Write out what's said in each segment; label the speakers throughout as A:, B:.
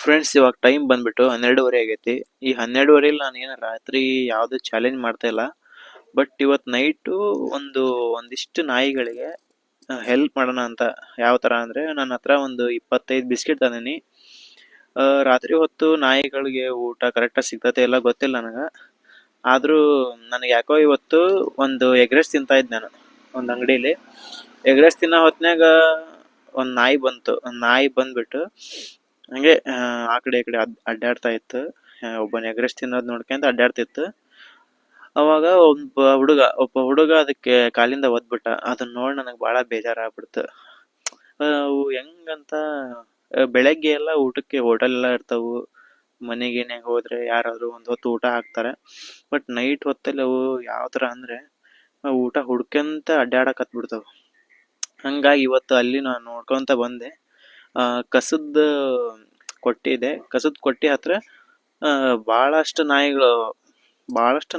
A: Friends ಇವಾಗ time ಬಂದ್ಬಿಟ್ಟು 12:30 ಆಗೈತಿ. ಈ 12:30 ನಾನೇನು ರಾತ್ರಿ ಯಾವುದು ಚಾಲೆಂಜ್ ಮಾಡ್ತಾ ಇಲ್ಲ. ಬಟ್ ಇವತ್ತು ನೈಟು ಒಂದಿಷ್ಟು ನಾಯಿಗಳಿಗೆ ಹೆಲ್ಪ್ ಮಾಡೋಣ ಅಂತ. ಯಾವ ಥರ ಅಂದರೆ ನನ್ನ ಹತ್ರ ಒಂದು 25 ಬಿಸ್ಕೆಟ್ ತಂದೀನಿ. ರಾತ್ರಿ ಹೊತ್ತು ನಾಯಿಗಳಿಗೆ ಊಟ ಕರೆಕ್ಟಾಗಿ ಸಿಗ್ತೈತೆ ಇಲ್ಲ ಗೊತ್ತಿಲ್ಲ ನನಗೆ. ಆದರೂ ನನಗೆ ಯಾಕೋ ಇವತ್ತು ಒಂದು ಎಗ್ ರೈಸ್ ತಿಂತಾ ಇದ್ದೆ ನಾನು ಒಂದು ಅಂಗಡೀಲಿ. ಎಗ್ ರೈಸ್ ತಿನ್ನೋ ಹೊತ್ನ್ಯಾಗ ಒಂದು ನಾಯಿ ಬಂತು. ಒಂದು ನಾಯಿ ಬಂದ್ಬಿಟ್ಟು ಹಂಗೆ ಆ ಕಡೆ ಈ ಕಡೆ ಅಡ್ಡಾಡ್ತಾ ಇತ್ತು. ಒಬ್ಬನ ಎಗ್ ರೈಸ್ ತಿನ್ನೋದು ನೋಡ್ಕೊಂತ ಅಡ್ಡಾಡ್ತಿತ್ತು. ಅವಾಗ ಒಬ್ಬ ಹುಡುಗ ಅದಕ್ಕೆ ಕಾಲಿಂದ ಒದ್ಬಿಟ್ಟ. ಅದನ್ನ ನೋಡಿ ನನಗೆ ಭಾಳ ಬೇಜಾರಾಗ್ಬಿಡ್ತು. ಅವು ಹೆಂಗಂತ ಬೆಳಗ್ಗೆ ಎಲ್ಲ ಊಟಕ್ಕೆ ಹೋಟೆಲ್ ಎಲ್ಲ ಇರ್ತಾವು. ಮನೆಗೇನೆ ಹೋದ್ರೆ ಯಾರಾದರೂ ಒಂದು ಹೊತ್ತು ಊಟ ಹಾಕ್ತಾರೆ. ಬಟ್ ನೈಟ್ ಹೊತ್ತಲ್ಲಿ ಅವು ಯಾವ ಥರ ಅಂದರೆ ಊಟ ಹುಡ್ಕೊಂತ ಅಡ್ಡಾಡಕತ್ಬಿಡ್ತಾವೆ. ಹಂಗಾಗಿ ಇವತ್ತು ಅಲ್ಲಿ ನಾನು ನೋಡ್ಕೊತ ಬಂದೆ. ಕಸದ ಕೊಟ್ಟಿ ಇದೆ. ಕಸದ ಕೊಟ್ಟಿ ಹತ್ರ ಭಾಳಷ್ಟು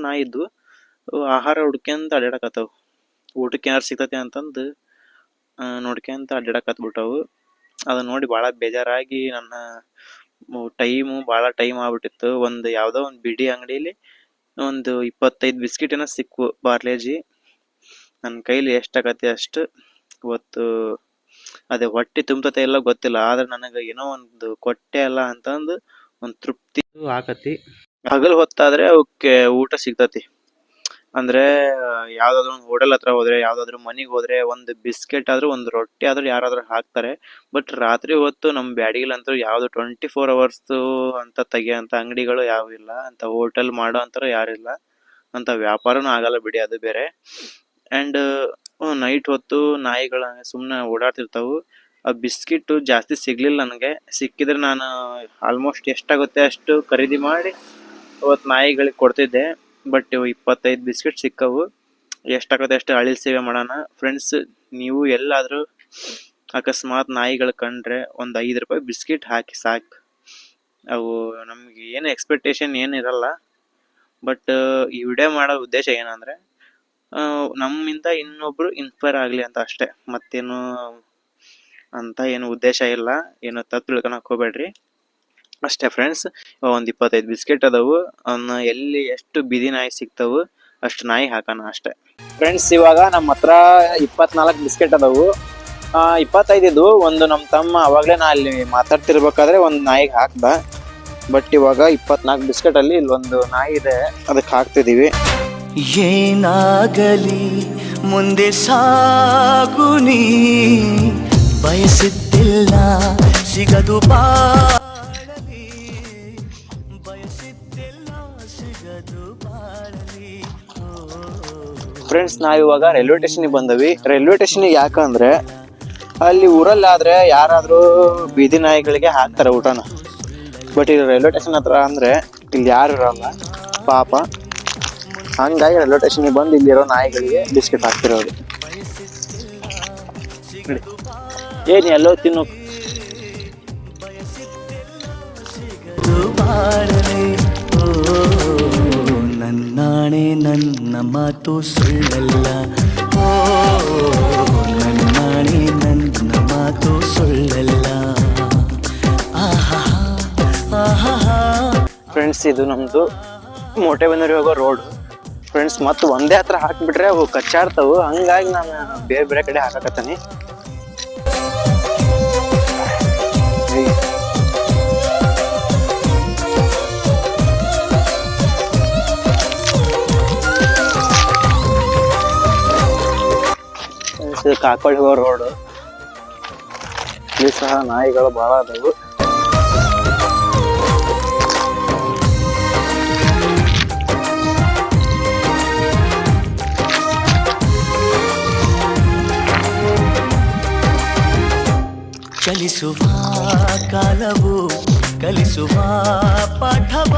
A: ನಾಯಿ ಇದ್ವು. ಆಹಾರ ಹುಡ್ಕ್ಯಂತ ಅಡ್ಡಾಡಕತ್ತಾವು. ಊಟಕ್ಕೆ ಏನಾರು ಸಿಗ್ತೈತೆ ಅಂತಂದು ನೋಡ್ಕ್ಯಂತ ಅಡ್ಡಾಡಕತ್ಬಿಟ್ಟವು. ಅದನ್ನ ನೋಡಿ ಭಾಳ ಬೇಜಾರಾಗಿ ನನ್ನ ಭಾಳ ಟೈಮ್ ಆಗ್ಬಿಟ್ಟಿತ್ತು. ಯಾವುದೋ ಒಂದು ಬಿಡಿ ಅಂಗಡೀಲಿ ಒಂದು 25 ಬಿಸ್ಕಿಟ್ ಏನೋ ಸಿಕ್ವು ಪಾರ್ಲೇಜಿ. ನನ್ನ ಕೈಲಿ ಎಷ್ಟಾಗತ್ತೆ ಅಷ್ಟು. ಇವತ್ತು ಅದೇ ಹೊಟ್ಟೆ ತುಂಬತೈತೆ ಇಲ್ಲ ಗೊತ್ತಿಲ್ಲ, ಆದ್ರೆ ನನಗೆ ಏನೋ ಒಂದು ಕೊಟ್ಟೆ ಅಲ್ಲ ಅಂತಂದು ಒಂದು ತೃಪ್ತಿ ಆಕತಿ. ಹಗಲು ಹೊತ್ತಾದ್ರೆ ಅವಕ್ಕೆ ಊಟ ಸಿಗ್ತತಿ. ಅಂದ್ರೆ ಯಾವ್ದಾದ್ರು ಒಂದು ಹೋಟೆಲ್ ಹತ್ರ ಹೋದ್ರೆ, ಯಾವ್ದಾದ್ರು ಮನೆಗೆ ಹೋದ್ರೆ ಒಂದು ಬಿಸ್ಕೆಟ್ ಆದ್ರೂ ಒಂದು ರೊಟ್ಟಿ ಆದ್ರೂ ಯಾರಾದ್ರೂ ಹಾಕ್ತಾರೆ. ಬಟ್ ರಾತ್ರಿ ಹೊತ್ತು ನಮ್ಮ ಬ್ಯಾಡಿಗೆಲಂತೂ ಯಾವ್ದು 24 hours ಅಂತ ತೆಗಿಯೋಂಥ ಅಂಗಡಿಗಳು ಯಾವೂ ಇಲ್ಲ. ಅಂತ ಹೋಟೆಲ್ ಮಾಡೋ ಅಂತಾರ ಯಾರಿಲ್ಲ. ಅಂತ ವ್ಯಾಪಾರನೂ ಆಗಲ್ಲ ಬಿಡಿ, ಅದು ಬೇರೆ. ಆ್ಯಂಡ್ ನೈಟ್ ಹೊತ್ತು ನಾಯಿಗಳ ಸುಮ್ಮನೆ ಓಡಾಡ್ತಿರ್ತಾವು. ಆ ಬಿಸ್ಕಿಟ್ಟು ಜಾಸ್ತಿ ಸಿಗ್ಲಿಲ್ಲ ನನಗೆ. ಸಿಕ್ಕಿದ್ರೆ ನಾನು ಆಲ್ಮೋಸ್ಟ್ ಎಷ್ಟಾಗುತ್ತೆ ಅಷ್ಟು ಖರೀದಿ ಮಾಡಿ ಅವತ್ತು ನಾಯಿಗಳಿಗೆ ಕೊಡ್ತಿದ್ದೆ. ಬಟ್ 25 ಬಿಸ್ಕಿಟ್ ಸಿಕ್ಕವು. ಎಷ್ಟಾಗುತ್ತೆ ಅಷ್ಟು ಅಳಿಲ್ ಸೇವೆ ಮಾಡೋಣ. ಫ್ರೆಂಡ್ಸ್, ನೀವು ಎಲ್ಲಾದರೂ ಅಕಸ್ಮಾತ್ ನಾಯಿಗಳು ಕಂಡ್ರೆ ಒಂದು 5 ರೂಪಾಯಿ ಬಿಸ್ಕಿಟ್ ಹಾಕಿ ಸಾಕು. ಅವು ನಮಗೆ ಏನು ಎಕ್ಸ್ಪೆಕ್ಟೇಷನ್ ಏನಿರಲ್ಲ. ಬಟ್ ಈ ವಿಡಿಯೋ ಮಾಡೋ ಉದ್ದೇಶ ಏನಂದರೆ ನಮ್ಮಿಂದ ಇನ್ನೊಬ್ರು ಇನ್ಸ್ಪೈರ್ ಆಗಲಿ ಅಂತ ಅಷ್ಟೇ. ಮತ್ತೇನು ಅಂತ ಏನು ಉದ್ದೇಶ ಇಲ್ಲ. ಏನು ತಪ್ಪು ತಿಳ್ಕೊಳಕ್ಕೆ ಹೋಗ್ಬೇಡ್ರಿ ಅಷ್ಟೇ ಫ್ರೆಂಡ್ಸ್. ಒಂದು 25 ಬಿಸ್ಕೆಟ್ ಅದಾವು. ಅವನ್ನ ಎಲ್ಲಿ ಎಷ್ಟು ಬೀದಿ ನಾಯಿ ಸಿಗ್ತಾವು ಅಷ್ಟು ನಾಯಿ ಹಾಕೋಣ ಅಷ್ಟೇ. ಫ್ರೆಂಡ್ಸ್, ಇವಾಗ ನಮ್ಮ ಹತ್ರ 24 ಬಿಸ್ಕೆಟ್ ಅದಾವು. 25 ಇದ್ವು. ಒಂದು ನಮ್ಮ ತಮ್ಮ ಅವಾಗಲೇ ನಾ ಅಲ್ಲಿ ಮಾತಾಡ್ತಿರ್ಬೇಕಾದ್ರೆ ಒಂದು ನಾಯಿಗೆ ಹಾಕ್ದ. ಬಟ್ ಇವಾಗ 24 ಬಿಸ್ಕೆಟಲ್ಲಿ ಇಲ್ಲೊಂದು ನಾಯಿ ಇದೆ, ಅದಕ್ಕೆ ಹಾಕ್ತಿದ್ದೀವಿ.
B: ಏನಾಗಲಿ ಮುಂದೆ ಸಾಗುನಿ, ಬಯಸುತ್ತಿಲ್ಲ ಸಿಗದು ಬಾಳಲಿ, ಬಯಸುತ್ತಿಲ್ಲ ಸಿಗದು ಬಾಳಲಿ.
A: ಫ್ರೆಂಡ್ಸ್, ನಾವಿವಾಗ ರೈಲ್ವೆ ಸ್ಟೇಷನ್ಗೆ ಬಂದವಿ. ರೈಲ್ವೆ ಸ್ಟೇಷನ್ಗೆ ಯಾಕಂದ್ರೆ ಅಲ್ಲಿ ಊರಲ್ಲಾದ್ರೆ ಯಾರಾದರೂ ಬೀದಿ ನಾಯಿಗಳಿಗೆ ಹಾಕ್ತಾರೆ ಊಟನ. ಬಟ್ ಇಲ್ಲಿ ರೈಲ್ವೆ ಸ್ಟೇಷನ್ ಹತ್ರ ಅಂದರೆ ಇಲ್ಲಿ ಯಾರು ಇರೋಲ್ಲ ಪಾಪ. ಹಂಗಾಗಿ ರೈಲ್ವೆ ಸ್ಟೇಷನ್ಗೆ ಬಂದು ಇಲ್ಲಿರೋ ನಾಯಿಗಳಿಗೆ ಬಿಸ್ಕೆಟ್ ಹಾಕ್ತಿರೋದು. ಏನು ಎಲ್ಲೋ ತಿನ್ನು.
B: ನನ್ನಾಣೆ ನನ್ನ ಮಾತು ಸುಳ್ಳಲ್ಲ, ನನ್ನಾಣೆ ನನ್ನ ಮಾತು ಸುಳ್ಳಲ್ಲ.
A: ಫ್ರೆಂಡ್ಸ್, ಇದು ನಮ್ಮದು ಮೋಟೆಬೆನ್ನೂರಿಗೆ ಹೋಗೋ ರೋಡ್. ಫ್ರೆಂಡ್ಸ್, ಮತ್ತು ಒಂದೇ ಹತ್ರ ಹಾಕಿಬಿಟ್ರೆ ಅವು ಕಚ್ಚಾಡ್ತಾವು. ಹಂಗಾಗಿ ನಾನು ಬೇರೆ ಬೇರೆ ಕಡೆ ಹಾಕಕತ್ತೀನಿ. ಕಾಕೋಡಿ ಹೋಗೋ ರೋಡು. ಇಲ್ಲಿ ಸಹ ನಾಯಿಗಳು ಭಾಳ ಅದಾವು.
B: ಚಲಿಸುವ ಕಾಲವು ಕಲಿಸುವ ಪಾಠವ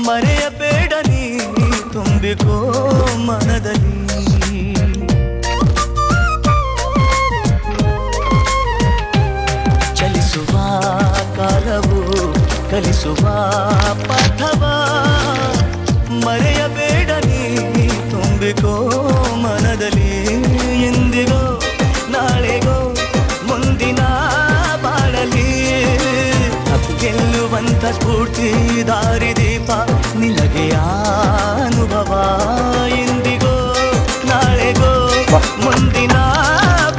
B: ಮರೆಯಬೇಡ ನೀ ತುಂಬಿಕೋ ಮನದಲ್ಲಿ. ಚಲಿಸುವ ಕಾಲವು ಕಲಿಸುವ ಪಾಠವ ಮರೆಯಬೇಡ ನೀ ತುಂಬಿಕೋ ಮನದಲ್ಲಿ. ಎಂದಿಗೋ ನಾಳೆಗೋ ಮುಂದಿನ ಬಾಳಲಿ ಗೆಲ್ಲುವಂತ ಸ್ಫೂರ್ತಿ ದಾರಿದೀಪ ನಿನಗೆ ಅನುಭವ ಇಂದಿಗೋ ನಾಳೆಗೋ ಮುಂದಿನ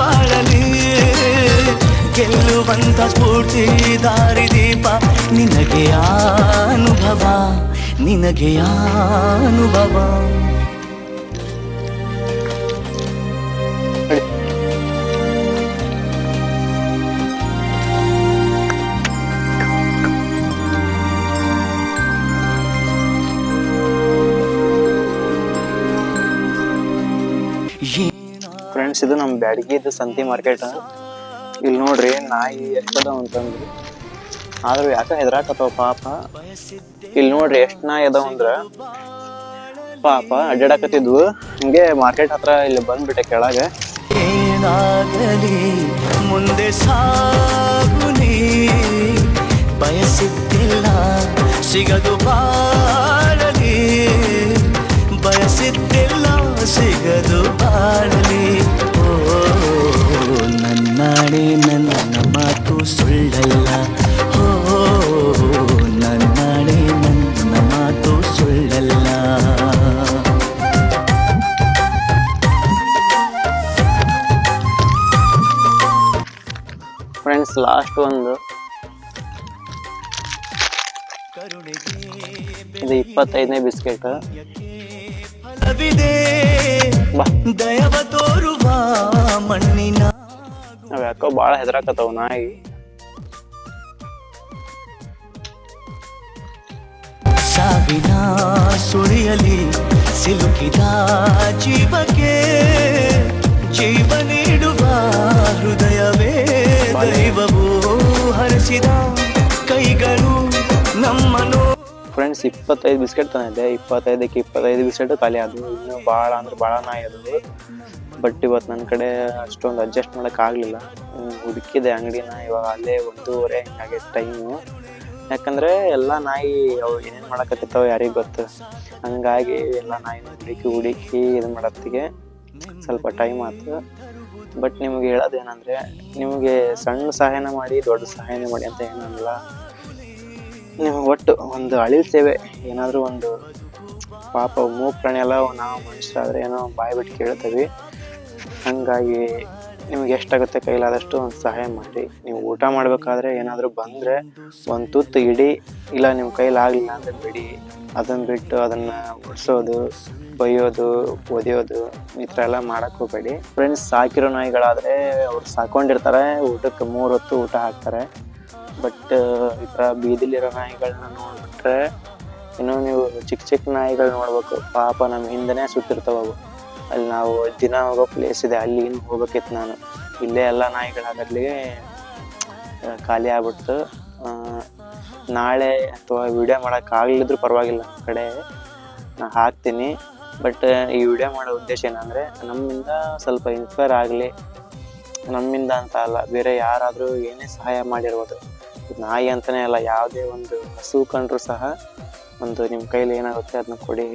B: ಬಾಳಲಿ ಗೆಲ್ಲುವಂತ ಸ್ಫೂರ್ತಿ ದಾರಿದೀಪ ನಿನಗೆ ಅನುಭವ ನಿನಗೆ ಅನುಭವ
A: ಫ್ರೆಂಡ್ಸ್, ಇದು ನಮ್ಮ ಬ್ಯಾಡಗಿದು ಸಂತಿ ಮಾರ್ಕೆಟ್. ಇಲ್ಲಿ ನೋಡ್ರಿ ನಾಯಿ ಎಷ್ಟದ ಅಂತಂದ್ರಿ, ಆದ್ರೂ ಯಾಕ ಹೆದರಾಕತ್ತವ ಪಾಪ. ಇಲ್ಲಿ ನೋಡ್ರಿ ಎಷ್ಟ್ ನಾಯಿ ಅದಾವ ಅಂದ್ರ ಪಾಪ ಅಡ್ಡಾಡಕತ್ತಿದ್ವು. ಹಿಂಗೆ ಮಾರ್ಕೆಟ್ ಹತ್ರ ಇಲ್ಲಿ ಬಂದ್ಬಿಟ್ಟೆ ಕೆಳಗೆ.
B: ಏನಾಗಲಿ ಮುಂದೆ ಸಾಗುನಿ ಬಯಸಿದ್ದಿಲ್ಲ ಸಿಗದು ಬಾಳಲಿ ಬಯಸಿದ್ದಿಲ್ಲ ಸಿಗದು ಬಾಳಲಿ. ಓ ನನ್ನಾಣೆ ನನ್ನ ಮಾತು ಸುಳ್ಳಲ್ಲ. ಓ ನನ್ನಾಣೆ ನನ್ನ ಮಾತು ಸುಳ್ಳಲ್ಲ.
A: ಫ್ರೆಂಡ್ಸ್, ಲಾಸ್ಟ್ ಒಂದು ಇದು 25ನೇ ಬಿಸ್ಕೆಟ್.
B: ದಯವ ತೋರುವ ಮಣ್ಣಿನ
A: ನಾವ್ ಯಾಕೋ ಬಾಳ ಹೆದರಾಕತ್ತವ ನಾಯಿ.
B: ಸಾವಿನ ಸುಳಿಯಲಿ ಸಿಲುಕಿದ ಜೀವಕ್ಕೆ ಜೀವ ನೀಡುವ ಹೃದಯವೇ ದೈವವು ಹರಿಸಿದ ಕೈಗಳು ನಮ್ಮನು.
A: ಫ್ರೆಂಡ್ಸ್, 25 ಬಿಸ್ಕೆಟ್ ತಂದಿದ್ದೆ. 25ಕ್ಕೆ 25 ಬಿಸ್ಕೆಟ್ ಖಾಲಿ ಆದವು. ಇನ್ನು ಭಾಳ ಅಂದ್ರೆ ಭಾಳ ನಾಯಿ ಅದು. ಬಟ್ ಇವತ್ತು ನನ್ನ ಕಡೆ ಅಷ್ಟೊಂದು ಅಡ್ಜಸ್ಟ್ ಮಾಡೋಕೆ ಆಗಲಿಲ್ಲ. ಹುಡುಕಿದೆ ಅಂಗಡಿನ. ಇವಾಗ ಅಲ್ಲೇ 1:30 ಹಿಂಗಾಗೈತೆ ಟೈಮು. ಯಾಕಂದರೆ ಎಲ್ಲ ನಾಯಿ ಅವು ಏನೇನು ಮಾಡಕತ್ತಿರ್ತಾವೆ ಯಾರಿಗೆ ಗೊತ್ತು. ಹಂಗಾಗಿ ಎಲ್ಲ ನಾಯಿನ ಹುಡುಕಿ ಇದು ಮಾಡೋತ್ತಿಗೆ ಸ್ವಲ್ಪ ಟೈಮ್ ಆಯ್ತು. ಬಟ್ ನಿಮಗೆ ಹೇಳೋದೇನಂದರೆ, ನಿಮಗೆ ಸಣ್ಣ ಸಹಾಯನ ಮಾಡಿ ದೊಡ್ಡ ಸಹಾಯನ ಮಾಡಿ ಅಂತ ಏನಲ್ಲ. ನೀವು ಒಟ್ಟು ಒಂದು ಅಳಿಲ್ ಸೇವೆ ಏನಾದರೂ ಒಂದು ಪಾಪ ಮೂಗು ಪ್ರಾಣಿ ಎಲ್ಲ ನಾವು ಮನುಷ್ಯರಾದರೆ ಏನೋ ಬಾಯಿ ಬಿಟ್ಟು ಕೇಳ್ತೀವಿ. ಹಾಗಾಗಿ ನಿಮ್ಗೆ ಎಷ್ಟಾಗುತ್ತೆ ಕೈಲಾದಷ್ಟು ಒಂದು ಸಹಾಯ ಮಾಡಿ. ನೀವು ಊಟ ಮಾಡಬೇಕಾದ್ರೆ ಏನಾದರೂ ಬಂದರೆ ಒಂದು ತುತ್ತು ಇಡಿ, ಇಲ್ಲ ನಿಮ್ಮ ಕೈಲಾಗಲಿಲ್ಲ ಅಂದರೆ ಬಿಡಿ. ಅದನ್ನು ಬಿಟ್ಟು ಅದನ್ನು ಉಡ್ಸೋದು, ಬೈಯೋದು, ಒದೆಯೋದು ಈ ಥರ ಎಲ್ಲ ಮಾಡೋಕ್ಕೆ ಹೋಗಬೇಡಿ. ಫ್ರೆಂಡ್ಸ್, ಸಾಕಿರೋ ನಾಯಿಗಳಾದರೆ ಅವ್ರು ಸಾಕೊಂಡಿರ್ತಾರೆ, ಊಟಕ್ಕೆ 3 ಹೊತ್ತು ಊಟ ಹಾಕ್ತಾರೆ. ಬಟ್ ಈ ಥರ ಬೀದಿಲಿರೋ ನಾಯಿಗಳನ್ನ ನೋಡ್ಬಿಟ್ರೆ ಇನ್ನೂ ನೀವು ಚಿಕ್ಕ ನಾಯಿಗಳು ನೋಡ್ಬೇಕು. ಪಾಪ ನಮ್ಮ ಹಿಂದೆನೇ ಸುತ್ತಿರ್ತಾವೆ ಅವು. ಅಲ್ಲಿ ನಾವು ದಿನ ಹೋಗೋ ಪ್ಲೇಸ್ ಇದೆ, ಅಲ್ಲಿ ಇನ್ನು ಹೋಗ್ಬೇಕಿತ್ತು ನಾನು. ಇಲ್ಲೇ ಎಲ್ಲ ನಾಯಿಗಳಾಗಲಿಗೆ ಖಾಲಿ ಆಗ್ಬಿಡ್ತು. ನಾಳೆ ಅಥವಾ ವಿಡಿಯೋ ಮಾಡೋಕ್ಕಾಗಲಿದ್ರು ಪರವಾಗಿಲ್ಲ, ನಮ್ಮ ಕಡೆ ನಾನು ಹಾಕ್ತೀನಿ. ಬಟ್ ಈ ವಿಡಿಯೋ ಮಾಡೋ ಉದ್ದೇಶ ಏನಂದರೆ, ನಮ್ಮಿಂದ ಸ್ವಲ್ಪ ಇನ್ಸ್ಪೈರ್ ಆಗಲಿ. ನಮ್ಮಿಂದ ಅಂತ ಅಲ್ಲ, ಬೇರೆ ಯಾರಾದರೂ ಏನೇ ಸಹಾಯ ಮಾಡಿರ್ಬೋದು. ನಾಯಿ ಅಂತಲೇ ಅಲ್ಲ, ಯಾವುದೇ ಒಂದು ಹಸು ಕಂಡ್ರೂ ಸಹ ಒಂದು ನಿಮ್ಮ ಕೈಲಿ ಏನಾಗುತ್ತೆ ಅದನ್ನ ಕೊಡಿ.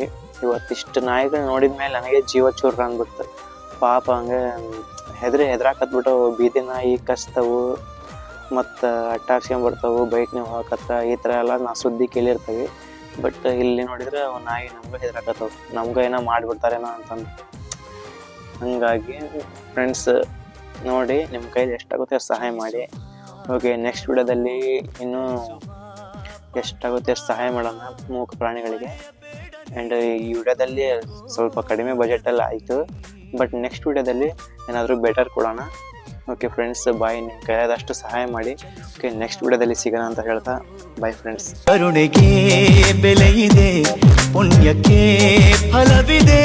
A: ಇವತ್ತಿಷ್ಟು ನಾಯಿಗಳು ನೋಡಿದ ಮೇಲೆ ನನಗೆ ಜೀವ ಚೂರ ಅಂದ್ಬಿಡ್ತು. ಪಾಪ ಹಂಗೆ ಹೆದರಾಕತ್ಬಿಟ್ಟು ಬೀದಿ ನಾಯಿ ಕಚ್ತವು ಮತ್ತು ಅಟ್ಟಾಡ್ಸ್ಕೊಂಬರ್ತಾವೆ, ಬೈಕ್ ನೀವು ಹಾಕತ್ರ ಈ ಥರ ಎಲ್ಲ ನಾವು ಸುದ್ದಿ ಕೇಳಿರ್ತೀವಿ. ಬಟ್ ಇಲ್ಲಿ ನೋಡಿದರೆ ಅವು ನಾಯಿ ನಮ್ಗೆ ಹೆದರಾಕತ್ತವು, ನಮ್ಗೆ ಏನೋ ಮಾಡಿಬಿಡ್ತಾರೇನೋ ಅಂತಂದು. ಹಾಗಾಗಿ ಫ್ರೆಂಡ್ಸ್, ನೋಡಿ ನಿಮ್ಮ ಕೈಲಿ ಎಷ್ಟಾಗುತ್ತೆ ಅಷ್ಟು ಸಹಾಯ ಮಾಡಿ. ಓಕೆ, ನೆಕ್ಸ್ಟ್ ವಿಡಿಯೋದಲ್ಲಿ ಇನ್ನೂ ಎಷ್ಟಾಗುತ್ತೆ ಅಷ್ಟು ಸಹಾಯ ಮಾಡೋಣ ಮೂಕ ಪ್ರಾಣಿಗಳಿಗೆ. ಆ್ಯಂಡ್ ಈ ವಿಡಿಯೋದಲ್ಲಿ ಸ್ವಲ್ಪ ಕಡಿಮೆ ಬಜೆಟಲ್ಲಿ ಆಯಿತು. ಬಟ್ ನೆಕ್ಸ್ಟ್ ವಿಡಿಯೋದಲ್ಲಿ ಏನಾದರೂ ಬೆಟರ್ ಕೊಡೋಣ. ಓಕೆ ಫ್ರೆಂಡ್ಸ್, ಬಾಯ್. ನಿಮ್ಮ ಕೈಯಾದಷ್ಟು ಸಹಾಯ ಮಾಡಿ. ಓಕೆ, ನೆಕ್ಸ್ಟ್ ವಿಡಿಯೋದಲ್ಲಿ ಸಿಗೋಣ ಅಂತ ಹೇಳ್ತಾ ಬಾಯ್ ಫ್ರೆಂಡ್ಸ್.
B: ಕರುಣೆಗೆ ಬೆಲೆ ಇದೆ, ಪುಣ್ಯಕ್ಕೆ ಫಲವಿದೆ.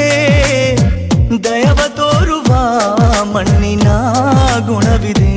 B: ದಯವ ತೋರುವ ಮಣ್ಣಿನ ಗುಣವಿದೆ.